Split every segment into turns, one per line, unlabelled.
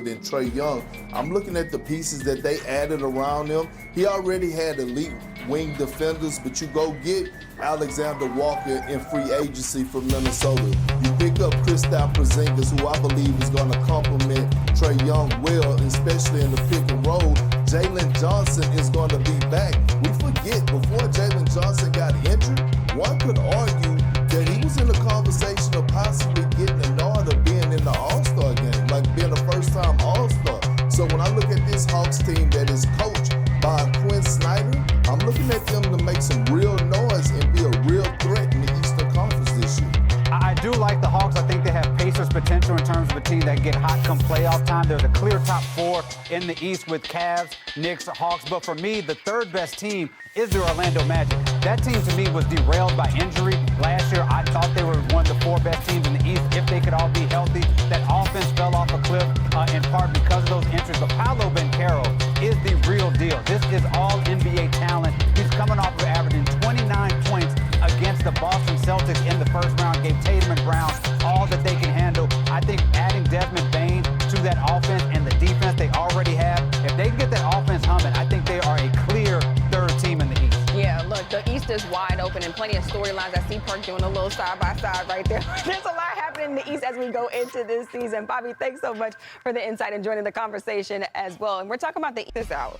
than Trae Young. I'm looking at the pieces that they added around him. He already had elite wing defenders, but you go get Alexander Walker in free agency from Minnesota. You pick up Kristaps Porzingis, who I believe is going to complement Trae Young well, especially in the pick and roll. Jaylen Johnson is going to be back. We forget, before Jaylen Johnson got injured, one could argue that he was in the conversation of possibly getting a nod of being in the All-Star game, like being a first-time All-Star. So when I look at this Hawks team that is coached by Quinn Snyder, I'm looking at them to make some real noise and be a real threat in the Eastern Conference this year.
I do like the Hawks. I think they have Pacers potential in terms of a team that get hot come playoff time. There's a clear top four in the East with Cavs, Knicks, Hawks. But for me, the third best team is the Orlando Magic. That team to me was derailed by injury. Last year, I thought they were one of the four best teams in the East if they could all be healthy. That offense fell off a cliff in part because of those injuries. But Paolo Banchero is the real deal. This is all NBA talent. He's coming off of averaging 29 points against the Boston Celtics in the first round, gave Tatum and Brown all that they can handle. I think adding Desmond Bane to that offense and the defense they already have, if they can get that offense humming, I think they are a clear third team in the East.
Yeah, look, the East is wide open and plenty of storylines. I see Perk doing a little side-by-side right there. There's a lot happening in the East as we go into this season. Bobby, thanks so much for the insight and joining the conversation as well. And we're talking about the East this hour.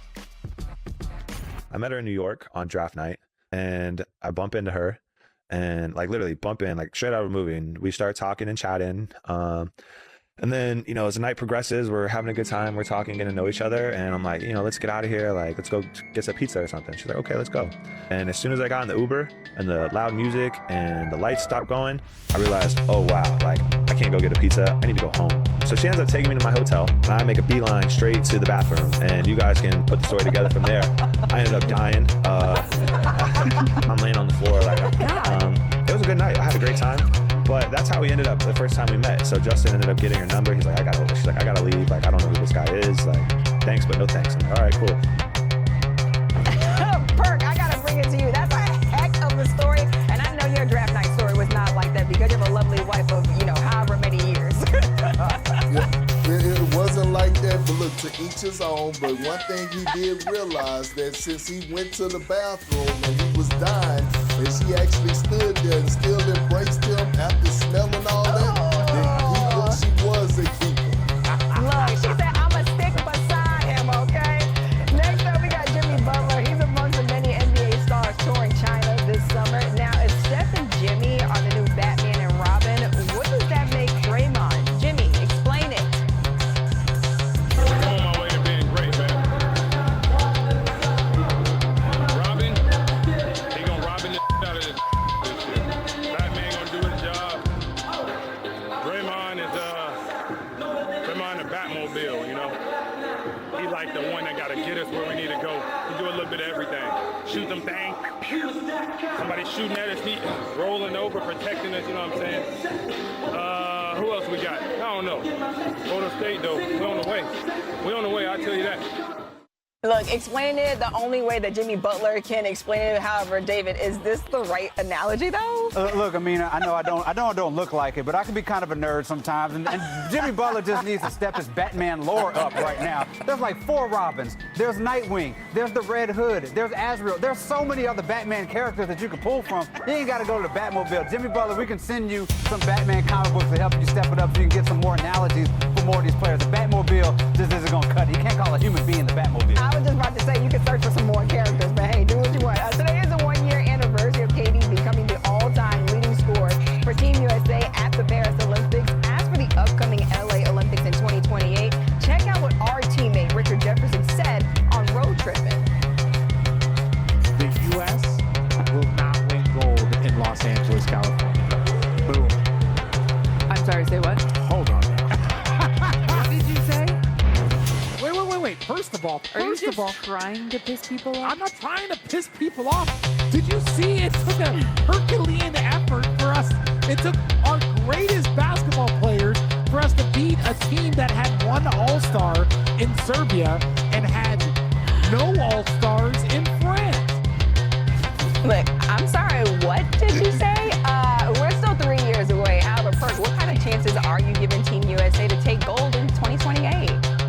I met her in New York on draft night, and I bump into her and like literally bump in like straight out of a movie, and we start talking and chatting. And then, you know, as the night progresses, we're having a good time. We're talking, getting to know each other. And I'm like, you know, let's get out of here. Like, let's go get some pizza or something. She's like, okay, let's go. And as soon as I got in the Uber and the loud music and the lights stopped going, I realized, oh, wow, like, I can't go get a pizza. I need to go home. So she ends up taking me to my hotel, and I make a beeline straight to the bathroom. And you guys can put the story together from there. I ended up dying. I'm laying on the floor. Like, it was a good night. I had a great time. But that's how we ended up the first time we met. So Justin ended up getting her number. He's like, she's like, I gotta leave. Like, I don't know who this guy is. Like, thanks, but no thanks. I'm like, all right, cool.
Perk, I gotta bring it to you. That's a heck of a story. And I know your draft night story was not like that because you have a lovely wife of, you know, however many years.
It wasn't like that, but look, to each his own. But one thing he did realize that since he went to the bathroom and he was dying, and she actually stood there and still embraced him after smelling all that, then she was a keeper.
Look, she said, I'ma stick beside him, okay? Next up, we got Jimmy Butler. He's amongst the many NBA stars touring China this summer. Now, if Steph and Jimmy are the new Batman and Robin, what does that make Draymond? Jimmy, explain it.
I'm on my way to being great, man. Robin, he gonna Robin the out of this shit. Batman gonna do his job. Draymond is the Batmobile, you know. He's like the one that gotta get us where we need to go. He do a little bit of everything. Shoot them things. Somebody shooting at us, he rolling over, protecting us, you know what I'm saying? Who else we got? I don't know. Golden State, though, we on the way. We on the way, I'll tell you that.
Look, explaining it the only way that Jimmy Butler can explain it. However, David, is this the right analogy, though?
Look, I mean, I know I don't look like it, but I can be kind of a nerd sometimes. And Jimmy Butler just needs to step his Batman lore up right now. There's like 4 Robins. There's Nightwing. There's the Red Hood. There's Azrael. There's so many other Batman characters that you can pull from. You ain't got to go to the Batmobile. Jimmy Butler, we can send you some Batman comic books to help you step it up so you can get some more analogies for more of these players. The Batmobile just isn't going to cut it. You can't call a human being the Batmobile.
I was just about to say you can search for some more characters, but hey, do what you want. Today is the 1-year anniversary of KD becoming the all-time leading scorer for Team USA at the Paris Olympics. As for the upcoming LA Olympics in 2028, check out what our teammate Richard Jefferson said on Road Trippin'.
The U.S. will not win gold in Los Angeles, California. Boom.
I'm sorry, say what?
Hold on now.
What did you say?
Wait. First of all,
Are you just trying to piss people off?
I'm not trying to piss people off. Did you see it took a Herculean effort for us? It took our greatest basketball players for us to beat a team that had one All-Star in Serbia and had no All-Stars in France.
Look, I'm sorry, what did you say? We're still 3 years away. However, Perk, what kind of chances are you giving Team USA to take gold in 2028?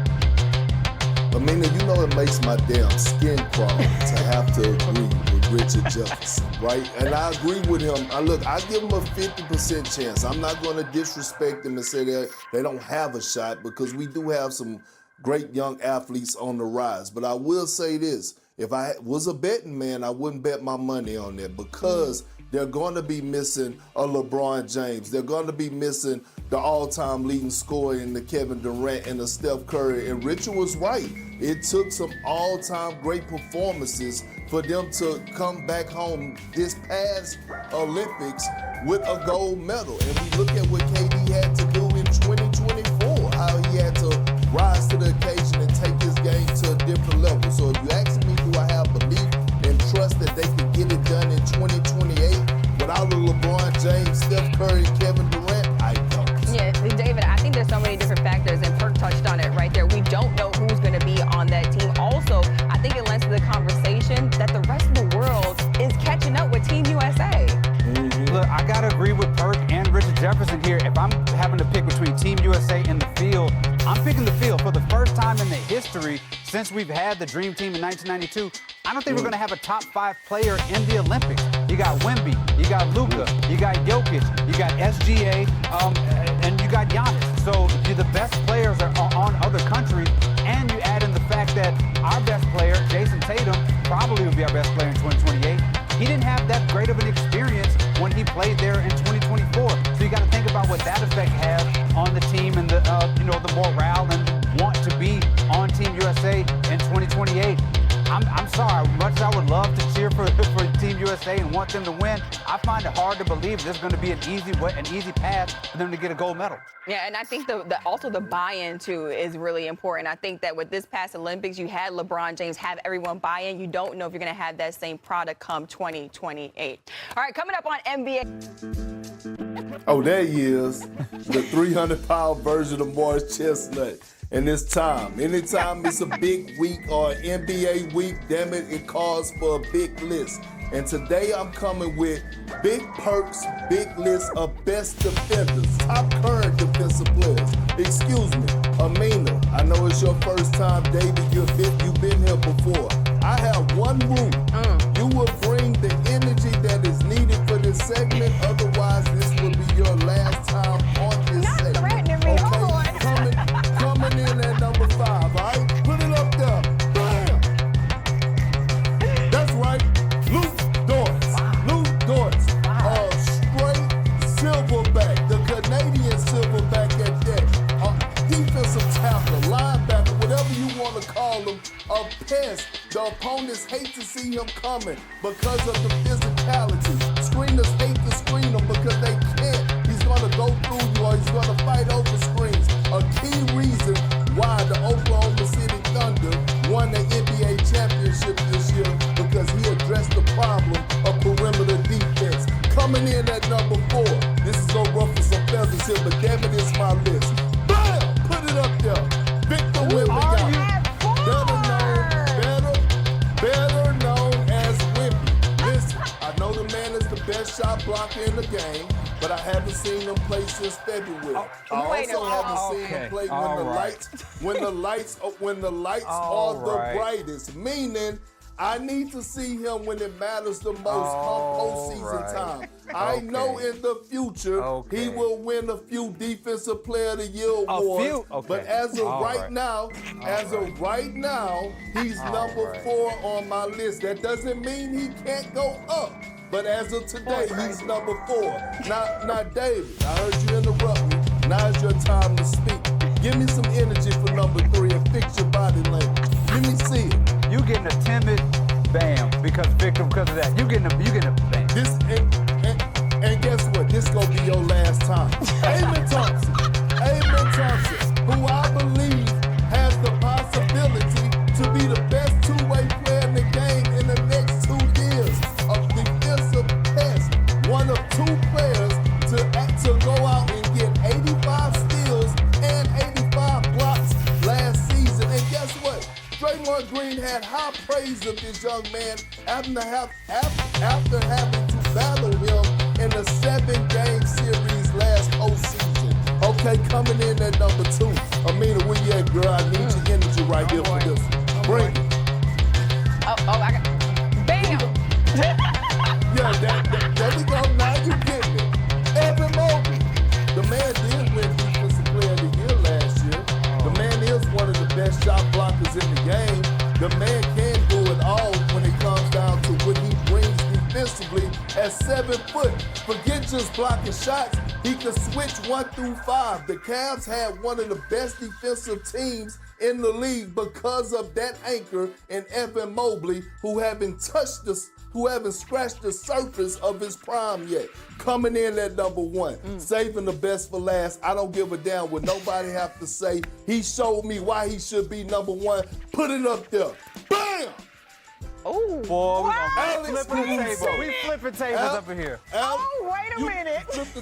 know it makes my damn skin crawl to have to agree with Richard Jefferson, right? And I agree with him. I give him a 50% chance. I'm not going to disrespect them and say that they don't have a shot, because we do have some great young athletes on the rise. But I will say this. If I was a betting man, I wouldn't bet my money on that, because they're going to be missing a LeBron James. They're going to be missing the all-time leading scorer in the Kevin Durant and the Steph Curry. And Richard was right. It took some all-time great performances for them to come back home this past Olympics with a gold medal. And we look at what KD had to do in 2024, how he had to rise to the occasion and take his game to a different level. So if you ask me, do I have belief and trust that they can get it done in 2028 without a LeBron James, Steph Curry, Kevin Durant? I don't.
Yeah, David, I think there's so many different factors, and Perk touched on it right there. We don't know who's going to be on that team. Also, I think it lends to the conversation that the rest of the world is catching up with Team USA.
Look, I got to agree with Perk and Richard Jefferson here. If I'm having to pick between Team USA and the field, I'm picking the field. For the first time in the history since we've had the Dream Team in 1992, I don't think we're going to have a top 5 player in the Olympics. You got Wemby, you got Luka, you got Jokic, you got SGA, and you got Giannis. So the best players are on other countries, and you add in the fact that our best player, Jason Tatum, probably will be our best player in 2028. He didn't have that great of an experience when he played there in 2024. So you got to think about what that effect has on the team and the the morale and want to be on Team USA in 2028. I'm sorry, much as I would love to cheer for Team USA and want them to win, I find it hard to believe there's going to be an easy path for them to get a gold medal.
Yeah, and I think also the buy-in, too, is really important. I think that with this past Olympics, you had LeBron James have everyone buy in. You don't know if you're going to have that same product come 2028. All right, coming up on NBA.
Oh, there he is, the 300-pound version of Morris Chestnut. And it's time. Anytime it's a big week or an NBA week, damn it, it calls for a big list. And today I'm coming with Big Perk's big list of best defenders, top current defensive players. Excuse me, Amina, I know it's your first time, David, you've been here before. I have one rule. You will bring the energy that is needed for this segment, otherwise this will be your last time on this segment.
Not threatening me, hold on.
Coming in at number 5, all right? Put it up there. Bam! That's right. Luke Dort. Luke Dort. Straight silverback. The Canadian silverback at that. Defensive tackle, linebacker, whatever you want to call him, a pest. The opponents hate to see him coming because of the physicality. Screeners hate to screen him because they can't. He's going to go through you or he's going to fight over screens. A key reason why the Oklahoma City Thunder won the NBA championship this year, because he addressed the problem of perimeter defense. Coming in at number 4, this is going to ruffle some feathers here, but damn it, it's my list. Bam! Put it up there. Victor Wembanyama. Better known as Wemby. Listen, I know the man is the best shot blocker in the game, but I haven't seen him play since February. I also haven't seen him play when the lights are the brightest. Meaning, I need to see him when it matters the most come postseason time. I know in the future he will win a few Defensive Player of the Year awards. But as of right now, he's number 4 on my list. That doesn't mean he can't go up. But as of today, he's number 4. Now, David, I heard you interrupt me. Now's your time to speak. Give me some energy for number 3 and fix your body language. Let me see it.
You getting a timid bam because Victor, because of that. You getting a bam.
This and guess what? This gonna be your last time. Amen Thompson, who I believe has the possibility to be the best two-way player in the game in the next 2 years. A defensive test, one of 2 players to go out and get 85 steals and 85 blocks last season. And guess what? Draymond Green had high praise of this young man after having to battle him in a 7-game series last postseason. Okay, coming in at number 2. Amina, where you at, girl? I need your energy right here for this. Bring it. shot blockers in the game. The man can do it all when it comes down to what he brings defensively at 7 foot. Forget just blocking shots. He can switch 1 through 5. The Cavs had one of the best defensive teams in the league because of that anchor in Evan Mobley, who haven't scratched the surface of his prime yet. Coming in at number 1, saving the best for last. I don't give a damn what nobody have to say. He showed me why he should be number 1. Put it up there. Bam!
Oh, boy, we flipping the table. We flipping tables up in here.
Wait a minute.
Flip the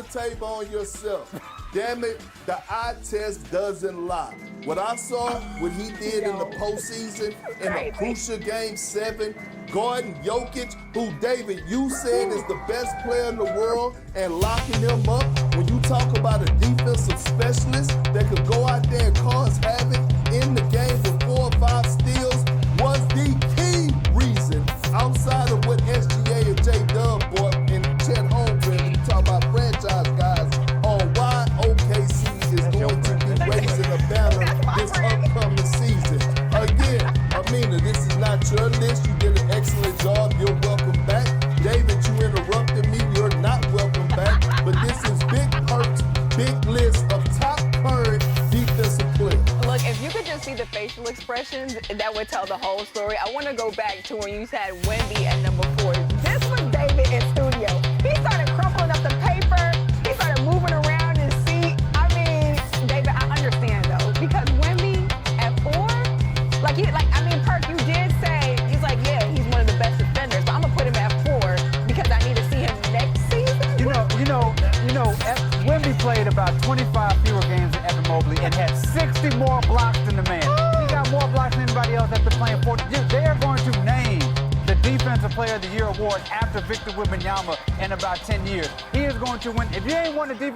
table on yourself. Damn it, the eye test doesn't lie. What I saw, what he did in the postseason, in a crucial game 7, guarding Jokic, who, David, you said is the best player in the world, and locking him up. When you talk about a defensive specialist that could go out there and cause havoc in the game with 4 or 5 steals, was the key reason, outside of what SGA and J-Dub bought and Chet Holmgren, when you talk about franchise guys, on why OKC is going to be raising a banner this upcoming season. Again, Amina, this is not your list. You did an excellent job. You're welcome back. David, you interrupted me. You're not welcome back. But this is Big Perk's big list of top current defensive players.
Look, if you could just see the facial expressions, that would tell the whole story. I want to go back to when you said Wemby at number 4. This was David in studio. He started crumpling up the paper. He started moving around his seat. I mean, David, I understand though, because Wemby at 4, Perk, you did say, he's like, yeah, he's one of the best defenders, but I'm gonna put him at 4 because I need to see him next season.
Wemby played about 25 fewer games than Evan Mobley and had 60 more blocks than the man. He got more blocks than anybody else after playing 40. They are going to name the Defensive Player of the Year award after Victor Wembanyama in about 10 years. He is going to win. If you ain't won the Defensive